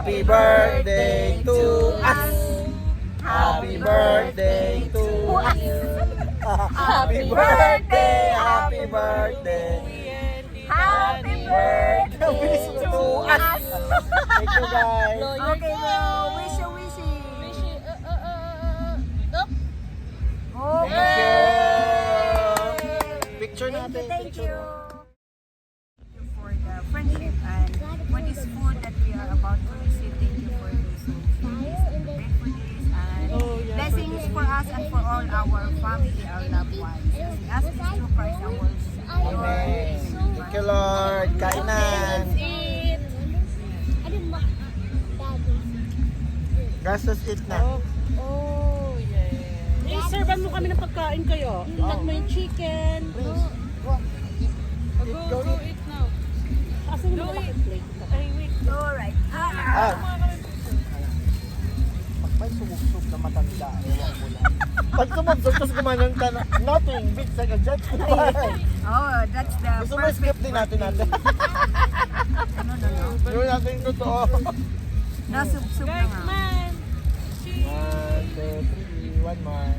Happy birthday to us. Happy birthday to us. Happy birthday, happy birthday. Happy birthday to us. Thank you guys. Okay, well, wish you, wish you. Thank you. Picture natin. Thank you. For the friendship and for this food that we are about to receive. Thank you for this gratefulness and blessings for us and for all our family, our loved ones. As we ask this through Christ our Lord. Amen. Thank you, Lord. Kainan. Gastos it na. Oh, yeah. Servan mo kami ng pagkain kayo. Tat mo yung chicken. Go eat now. Asan yung malaking plate? Ay, wait. Alright. May sumubsog na matanda. Ewan ko lang. Pag sumubsog, tapos gumanong tanong, nothing, bits like a jet. Oh, that's the Gusto mo skip din natin. No. Gawin natin yung totoo. Nasubsub na nga. 1, 2, 3, one more.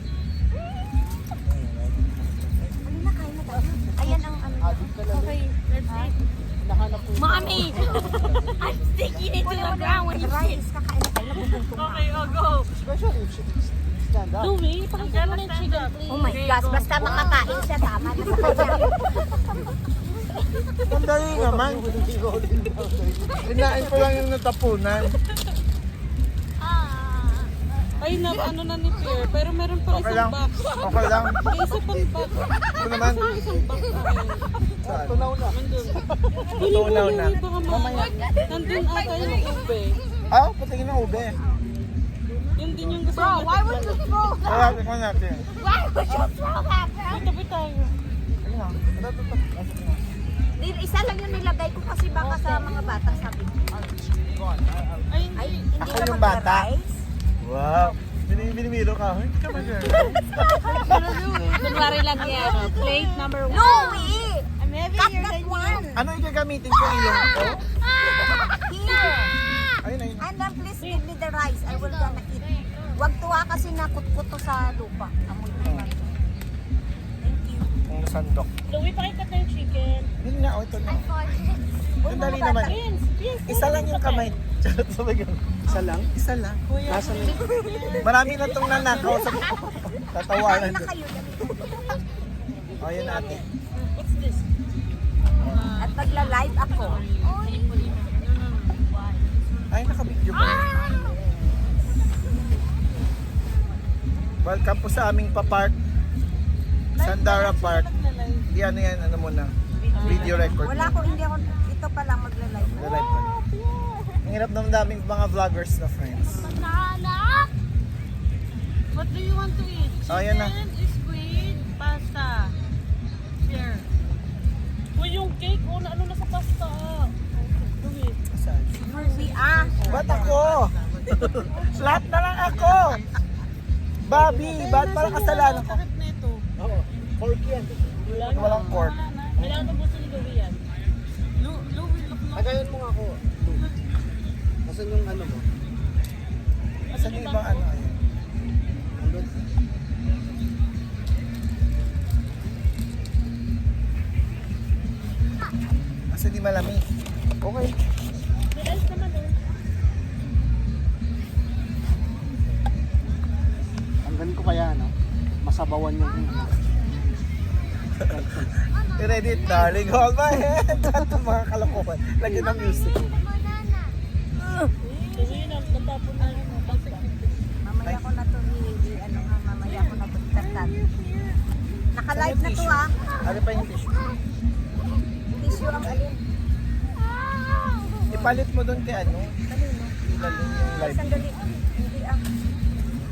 Ayun na, kain na tayo. Ayan ang ano. Okay, let's eat. Nahanap ko. Mommy! I'm sticking it to the ground when you sit. Rice, kakain na tayo. Nagugutom na. Okay, oh, go. Especially if she stand up. Louie, pakita mo na yung chicken, please. Oh my gosh, basta makakain siya, tama na sa kanya. Ang dali naman. Kinain ko lang yung natapunan. Ay, ano na ni Pierre, pero meron pa Okay lang. isang box. Okay lang. May isa pang box. Ito naman. Isang box. Tunaw na. Nandun. Tunaw na. Mamaya. Nandun ata yung ube. Ah, patingin ng ube. Yun din yung gusto Bro, why would you throw that? Kaya ko natin. Why would you throw that, bro? Tabi tayo. Ayun na. Ito. Isa lang yung nilagay ko kasi baka sa mga bata sabi ko. Ay, Ay, hindi. hindi Ako ka yung bata. mag-rice? Wow. Binimiro ka. Hindi ka mag-girl. Kunwari lang yan. Plate number 1. Louie! I'm heavy Cut that one! Ano yung gagamitin ko ilong ko? Here! Ayun. And then please give me the rice. I will gonna eat. Wag tuwa kasi nakutkuto sa lupa. Amoy naman. Thank you. Ang sandok. Louie, pakikat na yung chicken. Yun nga, ito na. Uy, Ang dali mga naman. bata. Vince, Isa lang yung kamay. Charot sa bagay. Isa lang? Isa lang. Nasa marami na itong nanakaw sa tatawanan. Kain na kayo. O, yun natin. what's this? At magla-live ako. Ay, nakabidyo pa. Welcome po sa aming pa-park. Sandara Park. Yan, ano muna. Video record. Wala ko, hindi ako, ito pa lang magla-live. Live pa. Ang hirap ng daming mga vloggers na friends. Banana! What do you want to eat? Oh, yan na. Chicken, squid, pasta. Here. Uy, yung cake, ano na sa pasta. Louie. Saan? Ruby, Ba't ako? Lahat na lang ako! Bobby, ba't parang kasalanan ko? Bakit nito? Oo, pork yan. Wala Walang pork. Wala na. Kailangan mo gusto ni Louie yan. Louie, look na. Agayan mo nga ako. Asan yung ano mo? Asan yung ibang ano? Ayun. Andun. Asan di malamig? Okay. May ice naman eh. Hanggan ko kaya, no? Masabawan yung I-ready it, darling. Hold my hand. Ito mga kalokohan. Lagyan ng music. Louie, natapon na yung pasta. mamaya ko na to mamaya ko na to itatan. Naka-live na to Ano pa yung tissue? Tissue ang alin. Ipalit mo doon kay ano? Ilalim yung live. Sandali. Hindi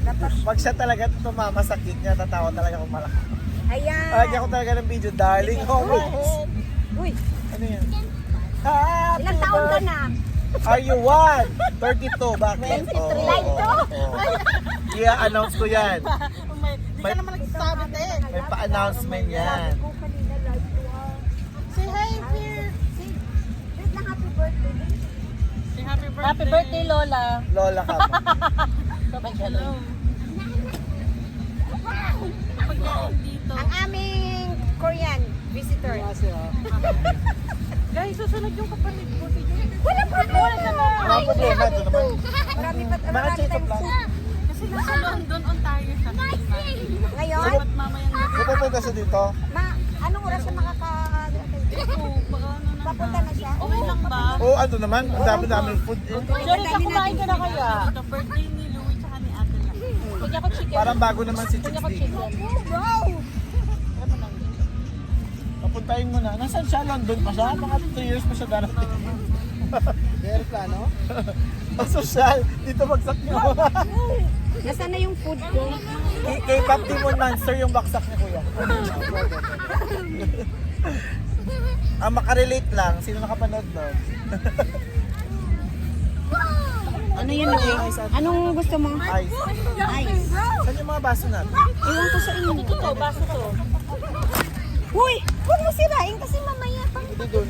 dapat. Pag siya talaga tumamasakit niya, tatawa talaga kung malaki. Ayan. Lagyan ko talaga ng video, darling. Hold my hand. Uy, Ano yan? Happy ilang taon ka na? Are you what? 32, bakit? 23 live to? I-announce ko yan. Di ka naman nagsasabi eh. May pa-announcement yan. Sabi ko kanina live to Say hi, Pierre. Wait na happy birthday. Say happy birthday. Happy birthday, Lola. Lola ka pa. Hello. Dito. Ang aming Korean visitor. Guys, susunod yung kapatid ko. Wala problema. Mga problema, ito naman. Marami pa Bakit marami siya ito tayong plan? food. Kasi nasa London, Ontario siya. Ngayon, Dapat mamayang gabi. Pupunta siya dito. anong oras siya Papunta na siya? Okay lang ba? Oo, ano naman. Ang dami-daming food eh. Jerry, kumain ka na kaya? Ito, birthday ni Louie tsaka ni Ate lang. Kanya ko chicken. Parang bago naman si Kanya ko Chicks D. chicken. Wow! Papuntahin mo na. Nasaan siya? London pa siya? Mga 3 years pa siya darating. Meron plano? Ang social. Dito bagsak niyo. Nasaan na yung food ko? Kay Pop Demon Monster yung baksak niya, kuya. Makarelate lang. Sino nakapanood doon? Ano yan, Louie? Anong gusto mo? Ice. Ice. Saan yung mga baso natin? Iwan ko sa inyo. Ito to, baso to. Uy! Huwag mo sirain kasi mamaya pang Hindi doon.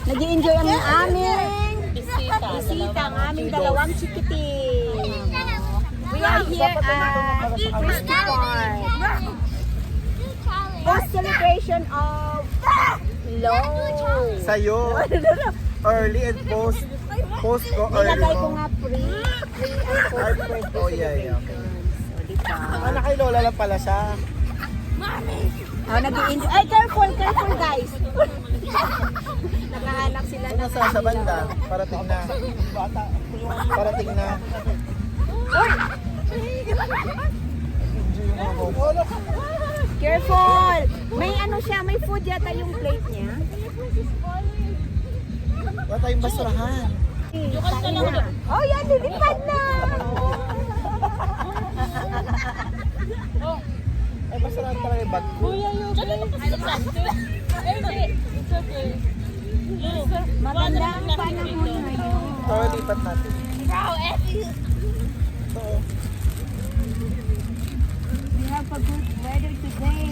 nag-i-enjoy ang aming Bisita. bisita, ang aming dalawang chikiting. We are here at Christy Park. Post celebration of Low. Sa'yo. Early and post. Post ko early. Nilagay ko nga free and post Oh, yeah. Okay. diba? Anak kay Lola lang pala siya. Nag-i-enjoy. Ay, careful guys. Nakahanap sila Kung nasa sa banda, parating na. Parating na. Careful! May ano siya, may food yata yung plate niya. Wala tayong basurahan. Yukan ka lang ulit. Oh, yan, lilipad na! Ay, basurahan talaga yung bag. Kuya, yung Diyan lang kasi sa plastic. Eh, hindi. It's okay. Lou, Maganda ang plastic panahon dito. ngayon. Ito, lipat natin. Ito. We have a good weather today.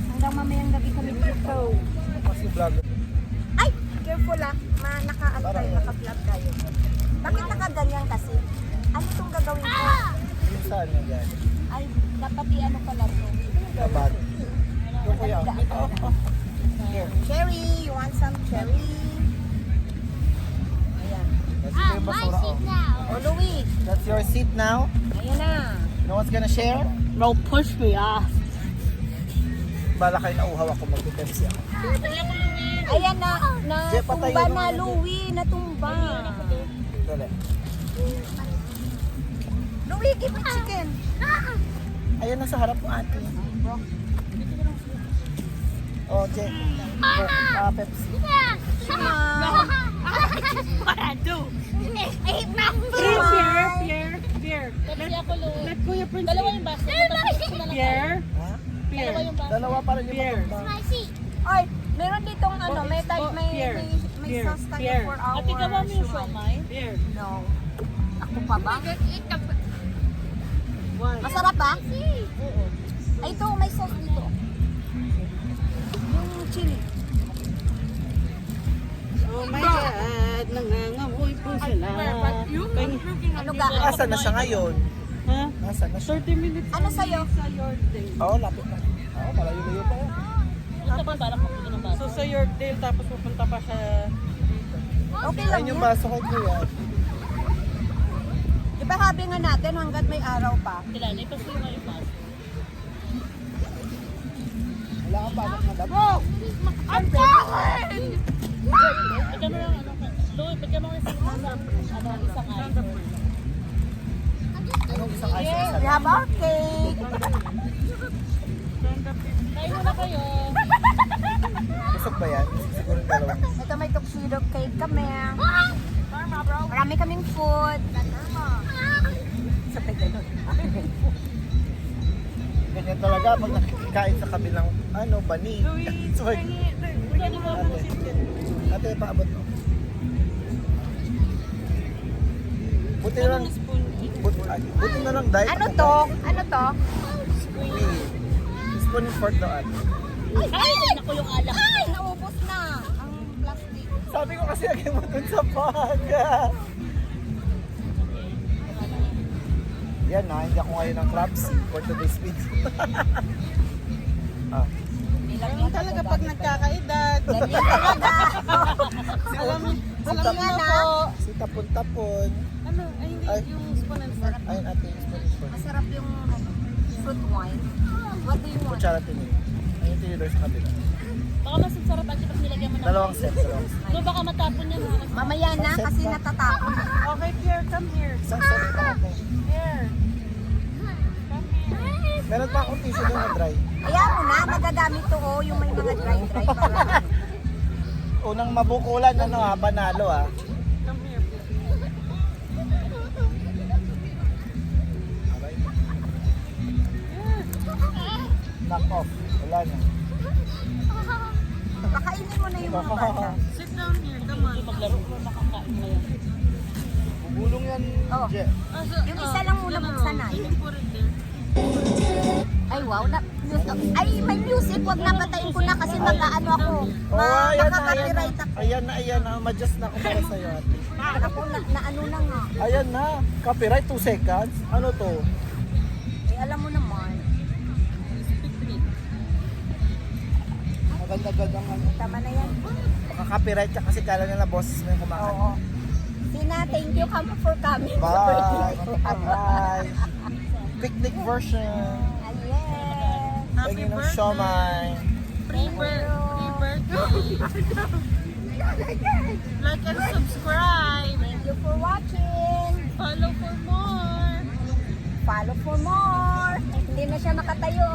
Hanggang mamayang gabi kami dito. Mas yung vlog. Ay! Careful ah. Naka-ano tayo, naka-vlog tayo. Bakit nakaganyan kasi? Ano itong gagawin ko? Yung saan yan yan? Ay, dapat i-ano pala to. Kabad. Ito kuya. Here. Cherry! You want some cherry? Ayan. That's yung basura. Oh, Louie! That's your seat now. Ayan na. No one's gonna share? Bro, push me off. Bala kayo nauhaw ako mag-Pepsi ako. Ayan na. Jeff, patay Natumba yung na, mga- Louie. Natumba. Dali. Louie, give me chicken. Ayan na sa harap mo ate. Oh, Jeff. Pepsi. Pierre. Pepsi ako, Lou. Let Kuya Prince. Dalawa yung baso. Pierre. Ha? Dalawa yung baso. Dalawa para niyo matumba. Ay, meron ditong ano, may Pierre. sauce tayo Pierre. for our Ate, gawa mo yung shumai. siomay? Pierre. No. Ako pa ba? Masarap ba? Ay, ito, may sauce dito. Yung chili. Oh my God, nangangamoy po sila. Ano ga? Asan na siya ngayon? Ha? Asan na siya? 30 minutes. Ano sa'yo? Sa Yorkdale. Oo, lapit na. Oo, malayo-layo pa yan. Ito pa parang pupunta ng baso. So sa Yorkdale tapos pupunta pa siya dito. Okay lang Ayun yung yan. baso kay kuya. Diba habi nga natin hanggat may araw pa? Kailangan ipasuyo mo yung baso. Wala kang bakit madami. Ang bakit? Pagka mo lang, Louie, pagka mo isang item. Anong isang ice Yes, isa we lang? have our cake. Kain muna kayo. Busog ba yan? Siguro yung dalawa. Ito may tuxedo cake kami. Marami kaming food. Sabay ganun. Ganyan talaga pag nakikain sa kabilang bani. Sorry. Ate, paabot mo. Buti na lang. Buti na lang dahil. Ano to? Ano to? Spoon and fork daw ate. Ay, naku yung alak. Ay, naubos na ang plastic. Lagay mo dun sa bag. Yan na, hindi ako ngayon ng clubs for today's video. ah. Ganun talaga pag nagkakaedad. Ganyan talaga. Alam Sige niyo na. po. Si tapon-tapon. Ano? Ay, hindi. Ay. Yung spoon and fork. Ayun ating explanation. Masarap yung fruit wine. What do you want? Kutsara tinili. Ayun tinili sa kabila. Baka mas sarap ang pag nilagyan mo ng... Dalawang set. No, baka matapon yan. Mamaya na kasi natatapon. Okay, Pierre, come here. Isang set pa natin. Here. Come here. Meron pa akong tissue doon na dry. Kaya mo na, magagamit to oh, yung may mga dry para. Unang mabukulan, ano ha, panalo ha. Come here, Pierre. Knock off. Wala na. Pakainin mo na yung mga bata. Sit down here, come on. Maglaro mo makakain na yan. Bubulong yan, Oh. Je. Yung isa lang muna buksan na. You can put it there. Ay wow, ay may music, wag na patayin ko na kasi mag-ano ako. Oh, ayan na, ayan na. Makaka-copyright ako. Ayan na. Ma-adjust na ako para sa'yo, ate. Ako na ano na nga. Ayan na. Copyright 2 seconds. Ano to? Eh alam mo naman, Maganda-ganda ang ano. tama na yan. Maka-copyright ka kasi kala nila boses mo yung kumakain. Oo. Sina, thank you for coming. Bye! Bye! Picnic version. Yes. Pagin ng siomay. Pre-birthday. Like and subscribe. Thank you for watching. Follow for more. Follow for more. Hindi na siya nakatayo.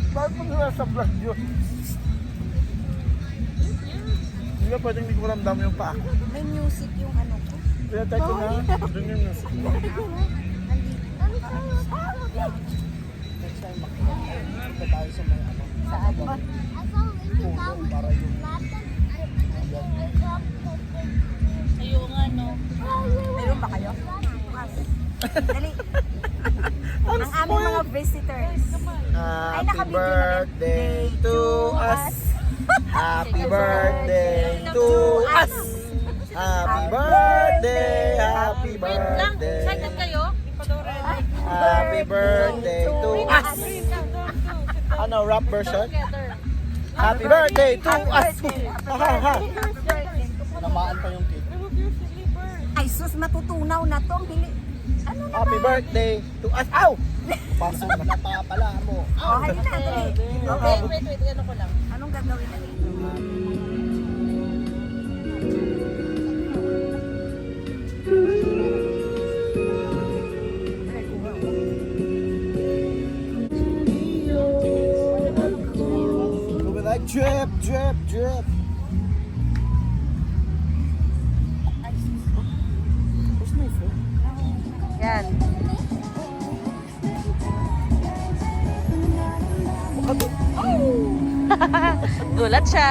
Bakit mo nila sa vlog yun? Hindi ba pwedeng hindi ko ramdam yung paa? May music yung ano ko. Kaya tayo ko na. Doon yung music. Next time makikita tayo sa may ano. Saan? Puno para yung... Ayaw nga, no? Meron ba kayo? Dali. Ang aming mga visitors. Happy nakabidyo na rin. birthday to us. Happy birthday to us. Happy birthday, happy Wait lang. birthday. Excited kayo? Happy birthday to us. Ano, rap version? Together. Happy birthday to us. Ha. Namaan pa yung cake. Remove your slippers. Ay sus, matutunaw na to. Bili. Ano na? Happy birthday to us. Ow! Paso na napapala mo. Oh, halika na. Dali. Okay, wait. Ano ko lang. Anong gagawin na dito? We'll be like drip, drip, drip. Where's my phone? Yan. Gulat siya.